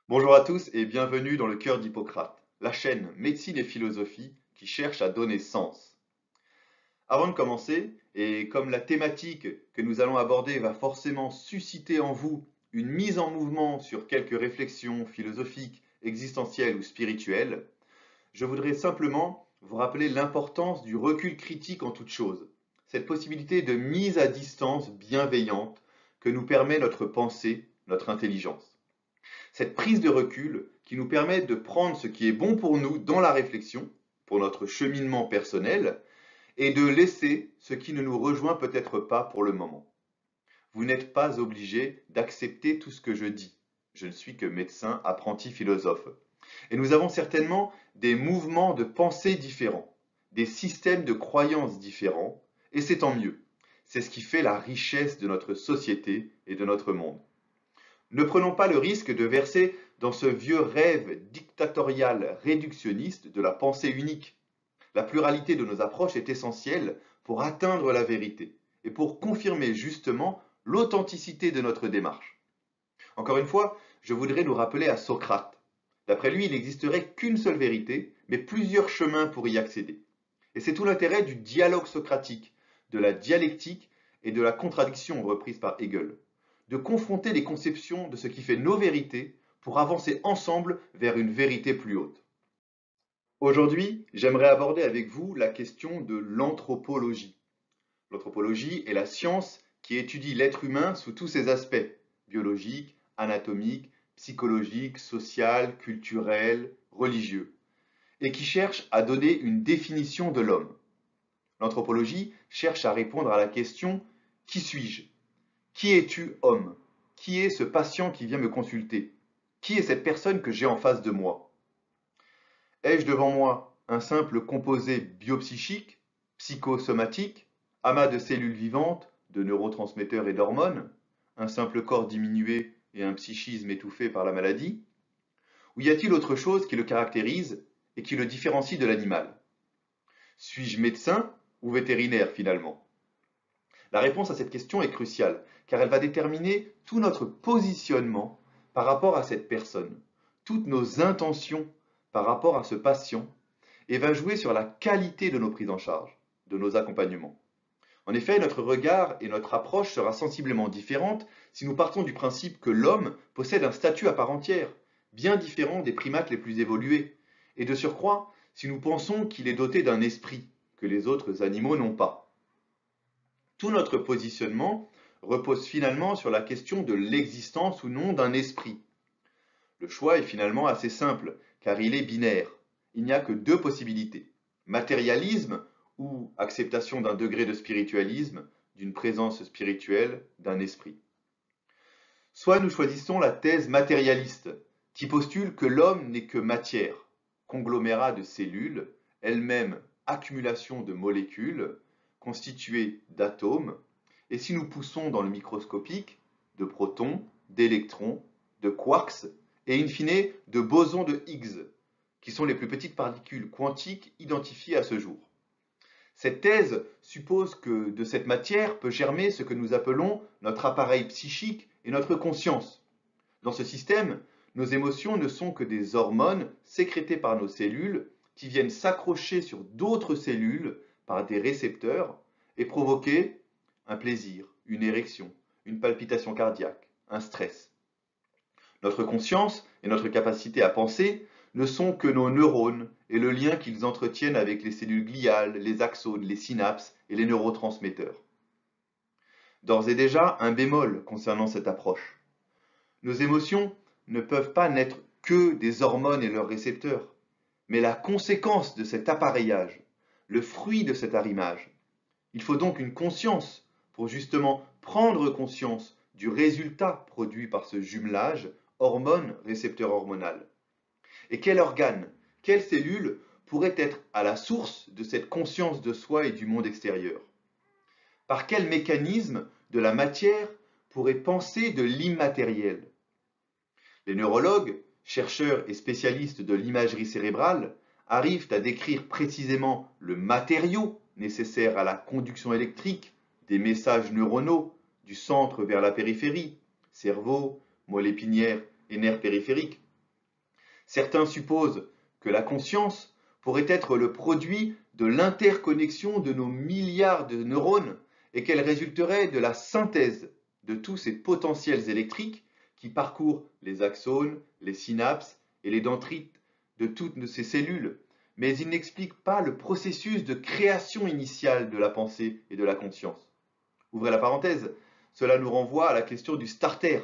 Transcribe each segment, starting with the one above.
Bonjour à tous et bienvenue dans le cœur d'Hippocrate, la chaîne Médecine et Philosophie qui cherche à donner sens. Avant de commencer, et comme la thématique que nous allons aborder va forcément susciter en vous une mise en mouvement sur quelques réflexions philosophiques, existentielles ou spirituelles, je voudrais simplement vous rappeler l'importance du recul critique en toute chose, cette possibilité de mise à distance bienveillante que nous permet notre pensée, notre intelligence. Cette prise de recul qui nous permet de prendre ce qui est bon pour nous dans la réflexion, pour notre cheminement personnel, et de laisser ce qui ne nous rejoint peut-être pas pour le moment. Vous n'êtes pas obligé d'accepter tout ce que je dis. Je ne suis que médecin, apprenti philosophe. Et nous avons certainement des mouvements de pensée différents, des systèmes de croyances différents, et c'est tant mieux. C'est ce qui fait la richesse de notre société et de notre monde. Ne prenons pas le risque de verser dans ce vieux rêve dictatorial réductionniste de la pensée unique. La pluralité de nos approches est essentielle pour atteindre la vérité et pour confirmer justement l'authenticité de notre démarche. Encore une fois, je voudrais nous rappeler à Socrate. D'après lui, il n'existerait qu'une seule vérité, mais plusieurs chemins pour y accéder. Et c'est tout l'intérêt du dialogue socratique, de la dialectique et de la contradiction reprise par Hegel, de confronter les conceptions de ce qui fait nos vérités pour avancer ensemble vers une vérité plus haute. Aujourd'hui, j'aimerais aborder avec vous la question de l'anthropologie. L'anthropologie est la science qui étudie l'être humain sous tous ses aspects, biologiques, anatomiques, psychologiques, social, culturels, religieux, et qui cherche à donner une définition de l'homme. L'anthropologie cherche à répondre à la question: qui suis-je? Qui es-tu, homme? Qui est ce patient qui vient me consulter? Qui est cette personne que j'ai en face de moi? Ai-je devant moi un simple composé biopsychique, psychosomatique, amas de cellules vivantes, de neurotransmetteurs et d'hormones, un simple corps diminué et un psychisme étouffé par la maladie? Ou y a-t-il autre chose qui le caractérise et qui le différencie de l'animal? Suis-je médecin ou vétérinaire finalement? La réponse à cette question est cruciale, car elle va déterminer tout notre positionnement par rapport à cette personne, toutes nos intentions par rapport à ce patient, et va jouer sur la qualité de nos prises en charge, de nos accompagnements. En effet, notre regard et notre approche sera sensiblement différente si nous partons du principe que l'homme possède un statut à part entière, bien différent des primates les plus évolués, et de surcroît, si nous pensons qu'il est doté d'un esprit que les autres animaux n'ont pas. Tout notre positionnement repose finalement sur la question de l'existence ou non d'un esprit. Le choix est finalement assez simple, car il est binaire. Il n'y a que deux possibilités: matérialisme ou acceptation d'un degré de spiritualisme, d'une présence spirituelle, d'un esprit. Soit nous choisissons la thèse matérialiste, qui postule que l'homme n'est que matière, conglomérat de cellules, elles-mêmes accumulation de molécules, constituées d'atomes, et si nous poussons dans le microscopique, de protons, d'électrons, de quarks, et in fine de bosons de Higgs, qui sont les plus petites particules quantiques identifiées à ce jour. Cette thèse suppose que de cette matière peut germer ce que nous appelons notre appareil psychique et notre conscience. Dans ce système, nos émotions ne sont que des hormones sécrétées par nos cellules qui viennent s'accrocher sur d'autres cellules par des récepteurs et provoquer un plaisir, une érection, une palpitation cardiaque, un stress. Notre conscience et notre capacité à penser ne sont que nos neurones et le lien qu'ils entretiennent avec les cellules gliales, les axones, les synapses et les neurotransmetteurs. D'ores et déjà, un bémol concernant cette approche. Nos émotions ne peuvent pas n'être que des hormones et leurs récepteurs, mais la conséquence de cet appareillage, le fruit de cet arrimage. Il faut donc une conscience pour justement prendre conscience du résultat produit par ce jumelage hormone-récepteur hormonal. Et quel organe, quelle cellule pourrait être à la source de cette conscience de soi et du monde extérieur? Par quel mécanisme de la matière pourrait penser de l'immatériel? Les neurologues, chercheurs et spécialistes de l'imagerie cérébrale arrivent à décrire précisément le matériau nécessaire à la conduction électrique des messages neuronaux du centre vers la périphérie, cerveau, moelle épinière et nerfs périphériques. Certains supposent que la conscience pourrait être le produit de l'interconnexion de nos milliards de neurones et qu'elle résulterait de la synthèse de tous ces potentiels électriques qui parcourent les axones, les synapses et les dendrites de toutes ces cellules, mais ils n'expliquent pas le processus de création initiale de la pensée et de la conscience. Ouvrez la parenthèse, cela nous renvoie à la question du starter,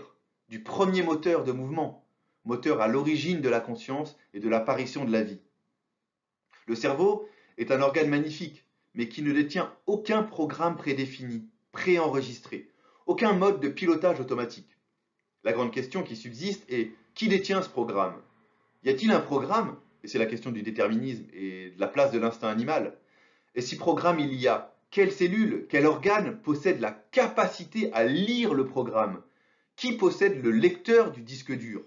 du premier moteur de mouvement, moteur à l'origine de la conscience et de l'apparition de la vie. Le cerveau est un organe magnifique, mais qui ne détient aucun programme prédéfini, préenregistré, aucun mode de pilotage automatique. La grande question qui subsiste est qui détient ce programme? Y a-t-il un programme? Et c'est la question du déterminisme et de la place de l'instinct animal. Et si programme il y a, quelle cellule, quel organe possède la capacité à lire le programme? Qui possède le lecteur du disque dur?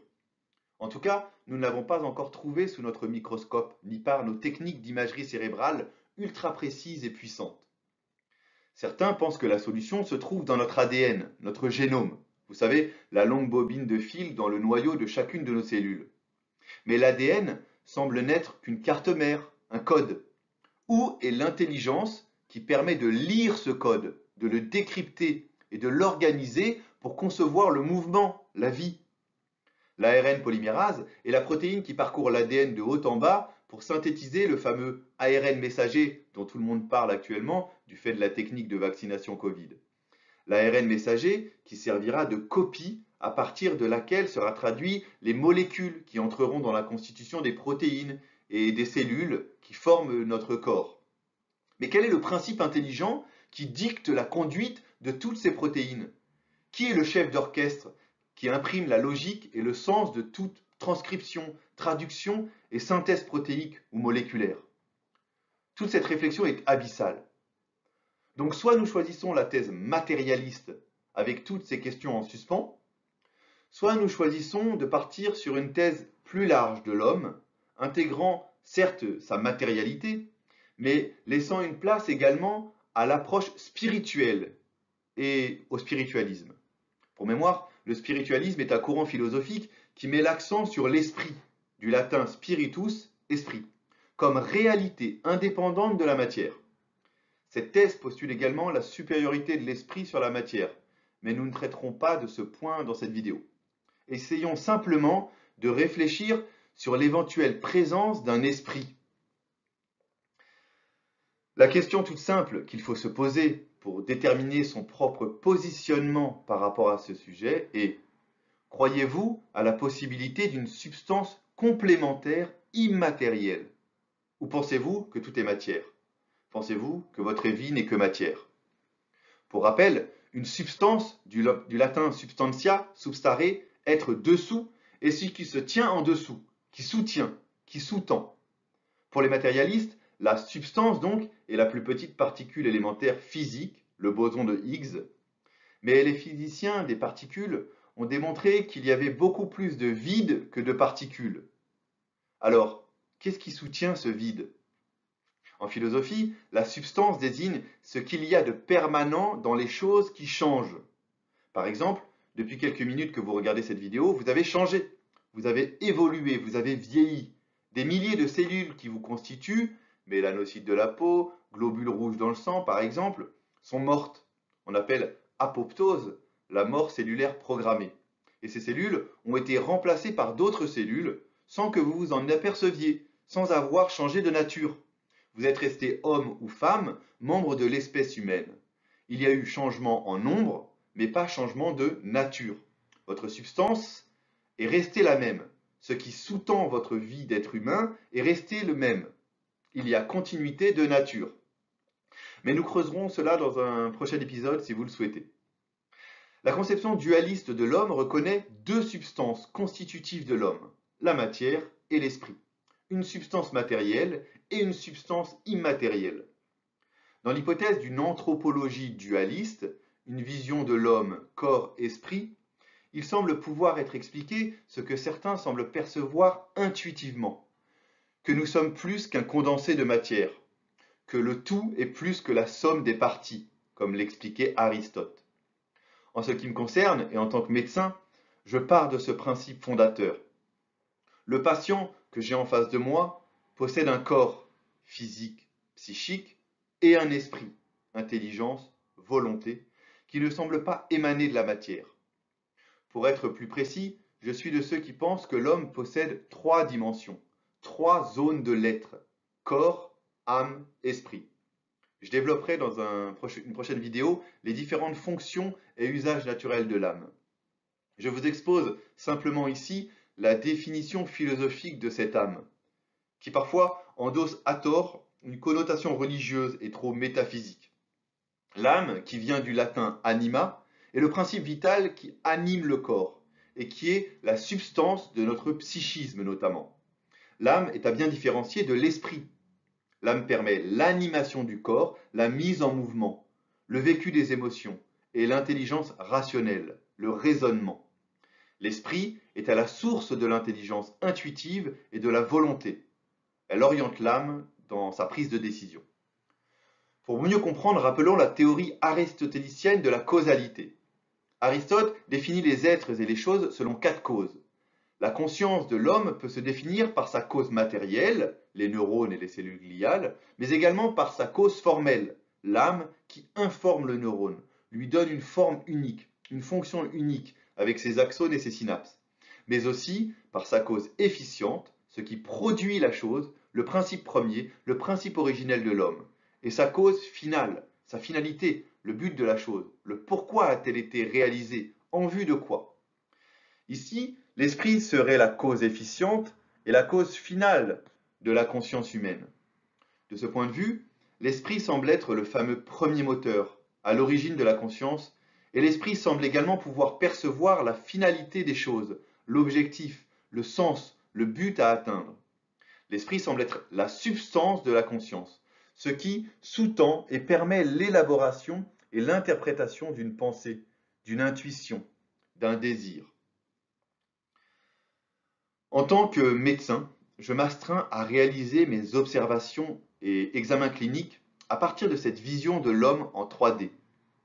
En tout cas, nous ne l'avons pas encore trouvé sous notre microscope, ni par nos techniques d'imagerie cérébrale ultra précises et puissantes. Certains pensent que la solution se trouve dans notre ADN, notre génome. Vous savez, la longue bobine de fil dans le noyau de chacune de nos cellules. Mais l'ADN semble n'être qu'une carte mère, un code. Où est l'intelligence qui permet de lire ce code, de le décrypter et de l'organiser pour concevoir le mouvement, la vie? L'ARN polymérase est la protéine qui parcourt l'ADN de haut en bas pour synthétiser le fameux ARN messager dont tout le monde parle actuellement du fait de la technique de vaccination Covid. L'ARN messager qui servira de copie à partir de laquelle sera traduit les molécules qui entreront dans la constitution des protéines et des cellules qui forment notre corps. Mais quel est le principe intelligent qui dicte la conduite de toutes ces protéines? Qui est le chef d'orchestre qui imprime la logique et le sens de toute transcription, traduction et synthèse protéique ou moléculaire? Toute cette réflexion est abyssale. Donc soit nous choisissons la thèse matérialiste avec toutes ces questions en suspens, soit nous choisissons de partir sur une thèse plus large de l'homme, intégrant certes sa matérialité, mais laissant une place également à l'approche spirituelle et au spiritualisme. Pour mémoire, le spiritualisme est un courant philosophique qui met l'accent sur l'esprit, du latin spiritus, esprit, comme réalité indépendante de la matière. Cette thèse postule également la supériorité de l'esprit sur la matière, mais nous ne traiterons pas de ce point dans cette vidéo. Essayons simplement de réfléchir sur l'éventuelle présence d'un esprit. La question toute simple qu'il faut se poser pour déterminer son propre positionnement par rapport à ce sujet est: croyez-vous à la possibilité d'une substance complémentaire immatérielle? Ou pensez-vous que tout est matière? Pensez-vous que votre vie n'est que matière? Pour rappel, une substance, du latin substantia, substare, être dessous, est ce qui se tient en dessous, qui soutient, qui sous-tend. Pour les matérialistes, la substance donc est la plus petite particule élémentaire physique, le boson de Higgs, mais les physiciens des particules ont démontré qu'il y avait beaucoup plus de vide que de particules. Alors, qu'est-ce qui soutient ce vide? En philosophie, la substance désigne ce qu'il y a de permanent dans les choses qui changent. Par exemple, depuis quelques minutes que vous regardez cette vidéo, vous avez changé, vous avez évolué, vous avez vieilli. Des milliers de cellules qui vous constituent, mélanocytes de la peau, globules rouges dans le sang par exemple, sont mortes. On appelle apoptose la mort cellulaire programmée. Et ces cellules ont été remplacées par d'autres cellules sans que vous vous en aperceviez, sans avoir changé de nature. Vous êtes resté homme ou femme, membre de l'espèce humaine. Il y a eu changement en nombre, mais pas changement de nature. Votre substance est restée la même. Ce qui sous-tend votre vie d'être humain est resté le même. Il y a continuité de nature. Mais nous creuserons cela dans un prochain épisode si vous le souhaitez. La conception dualiste de l'homme reconnaît deux substances constitutives de l'homme, la matière et l'esprit. Une substance matérielle et une substance immatérielle. Dans l'hypothèse d'une anthropologie dualiste, une vision de l'homme corps-esprit, il semble pouvoir être expliqué ce que certains semblent percevoir intuitivement, que nous sommes plus qu'un condensé de matière, que le tout est plus que la somme des parties, comme l'expliquait Aristote. En ce qui me concerne, et en tant que médecin, je pars de ce principe fondateur. Le patient que j'ai en face de moi possède un corps physique, psychique et un esprit, intelligence, volonté, qui ne semble pas émaner de la matière. Pour être plus précis, je suis de ceux qui pensent que l'homme possède trois dimensions, trois zones de l'être, corps, âme, esprit. Je développerai dans une prochaine vidéo les différentes fonctions et usages naturels de l'âme. Je vous expose simplement ici la définition philosophique de cette âme, qui parfois endosse à tort une connotation religieuse et trop métaphysique. L'âme, qui vient du latin anima, est le principe vital qui anime le corps et qui est la substance de notre psychisme notamment. L'âme est à bien différencier de l'esprit. L'âme permet l'animation du corps, la mise en mouvement, le vécu des émotions et l'intelligence rationnelle, le raisonnement. L'esprit est à la source de l'intelligence intuitive et de la volonté. Elle oriente l'âme dans sa prise de décision. Pour mieux comprendre, rappelons la théorie aristotélicienne de la causalité. Aristote définit les êtres et les choses selon quatre causes. La conscience de l'homme peut se définir par sa cause matérielle, les neurones et les cellules gliales, mais également par sa cause formelle, l'âme qui informe le neurone, lui donne une forme unique, une fonction unique avec ses axones et ses synapses, mais aussi par sa cause efficiente, ce qui produit la chose, le principe premier, le principe originel de l'homme, et sa cause finale, sa finalité, le but de la chose, le pourquoi a-t-elle été réalisée, en vue de quoi. Ici, l'esprit serait la cause efficiente et la cause finale de la conscience humaine. De ce point de vue, l'esprit semble être le fameux premier moteur, à l'origine de la conscience, et l'esprit semble également pouvoir percevoir la finalité des choses, l'objectif, le sens, le but à atteindre. L'esprit semble être la substance de la conscience, ce qui sous-tend et permet l'élaboration et l'interprétation d'une pensée, d'une intuition, d'un désir. En tant que médecin, je m'astreins à réaliser mes observations et examens cliniques à partir de cette vision de l'homme en 3D,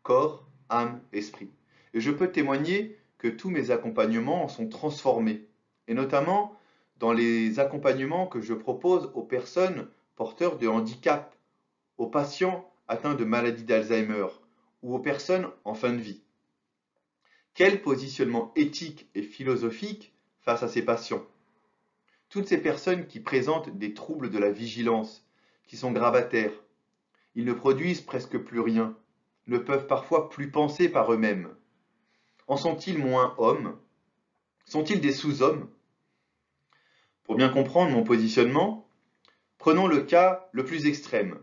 corps, âme, esprit. Et je peux témoigner que tous mes accompagnements en sont transformés, et notamment dans les accompagnements que je propose aux personnes porteurs de handicap, aux patients atteints de maladie d'Alzheimer ou aux personnes en fin de vie. Quel positionnement éthique et philosophique face à ces patients? Toutes ces personnes qui présentent des troubles de la vigilance, qui sont gravataires, ils ne produisent presque plus rien, ne peuvent parfois plus penser par eux-mêmes. En sont-ils moins hommes? Sont-ils des sous-hommes? Pour bien comprendre mon positionnement, prenons le cas le plus extrême,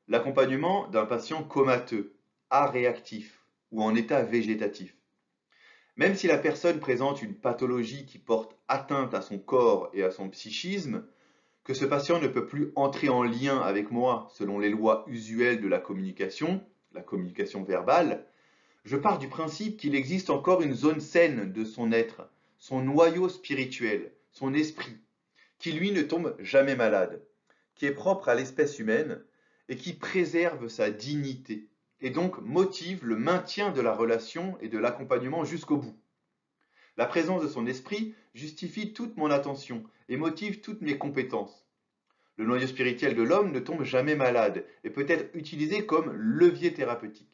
l'accompagnement d'un patient comateux, aréactif ou en état végétatif. Même si la personne présente une pathologie qui porte atteinte à son corps et à son psychisme, que ce patient ne peut plus entrer en lien avec moi selon les lois usuelles de la communication verbale, je pars du principe qu'il existe encore une zone saine de son être, son noyau spirituel, son esprit, qui lui ne tombe jamais malade, qui est propre à l'espèce humaine et qui préserve sa dignité, et donc motive le maintien de la relation et de l'accompagnement jusqu'au bout. La présence de son esprit justifie toute mon attention et motive toutes mes compétences. Le noyau spirituel de l'homme ne tombe jamais malade et peut être utilisé comme levier thérapeutique.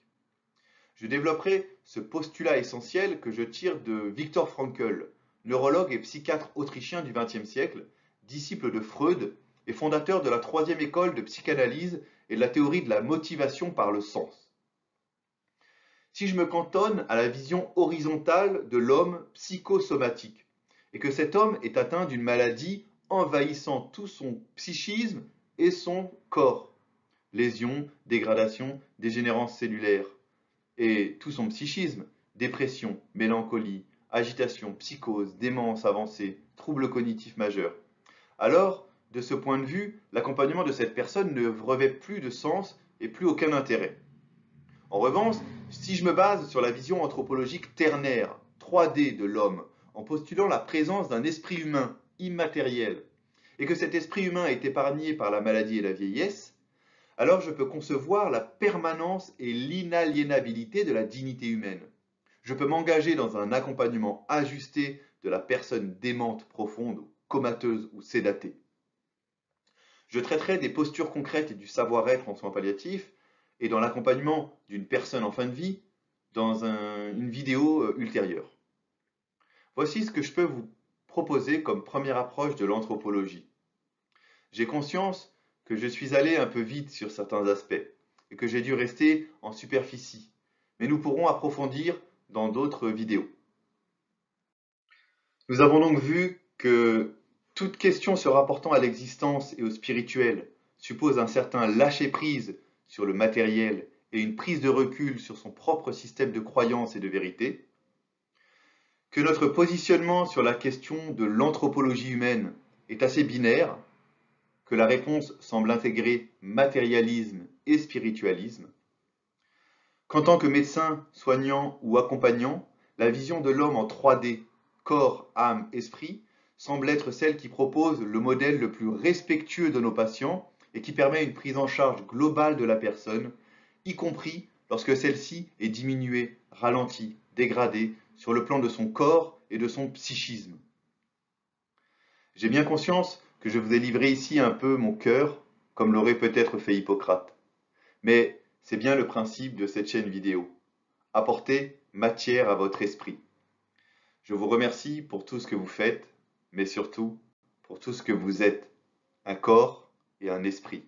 Je développerai ce postulat essentiel que je tire de Viktor Frankl, neurologue et psychiatre autrichien du XXe siècle, disciple de Freud et fondateur de la troisième école de psychanalyse et de la théorie de la motivation par le sens. Si je me cantonne à la vision horizontale de l'homme psychosomatique, et que cet homme est atteint d'une maladie envahissant tout son psychisme et son corps, lésions, dégradations, dégénérescence cellulaire, et tout son psychisme, dépression, mélancolie, agitation, psychose, démence avancée, troubles cognitifs majeurs. Alors, de ce point de vue, l'accompagnement de cette personne ne revêt plus de sens et plus aucun intérêt. En revanche, si je me base sur la vision anthropologique ternaire, 3D de l'homme, en postulant la présence d'un esprit humain immatériel, et que cet esprit humain est épargné par la maladie et la vieillesse, alors je peux concevoir la permanence et l'inaliénabilité de la dignité humaine. Je peux m'engager dans un accompagnement ajusté de la personne démente profonde comateuses ou sédatées. Je traiterai des postures concrètes et du savoir-être en soins palliatifs et dans l'accompagnement d'une personne en fin de vie dans une vidéo ultérieure. Voici ce que je peux vous proposer comme première approche de l'anthropologie. J'ai conscience que je suis allé un peu vite sur certains aspects et que j'ai dû rester en superficie, mais nous pourrons approfondir dans d'autres vidéos. Nous avons donc vu que toute question se rapportant à l'existence et au spirituel suppose un certain lâcher-prise sur le matériel et une prise de recul sur son propre système de croyances et de vérité, que notre positionnement sur la question de l'anthropologie humaine est assez binaire, que la réponse semble intégrer matérialisme et spiritualisme, qu'en tant que médecin, soignant ou accompagnant, la vision de l'homme en 3D, corps, âme, esprit, semble être celle qui propose le modèle le plus respectueux de nos patients et qui permet une prise en charge globale de la personne, y compris lorsque celle-ci est diminuée, ralentie, dégradée sur le plan de son corps et de son psychisme. J'ai bien conscience que je vous ai livré ici un peu mon cœur, comme l'aurait peut-être fait Hippocrate. Mais c'est bien le principe de cette chaîne vidéo. Apporter matière à votre esprit. Je vous remercie pour tout ce que vous faites, mais surtout pour tout ce que vous êtes, un corps et un esprit.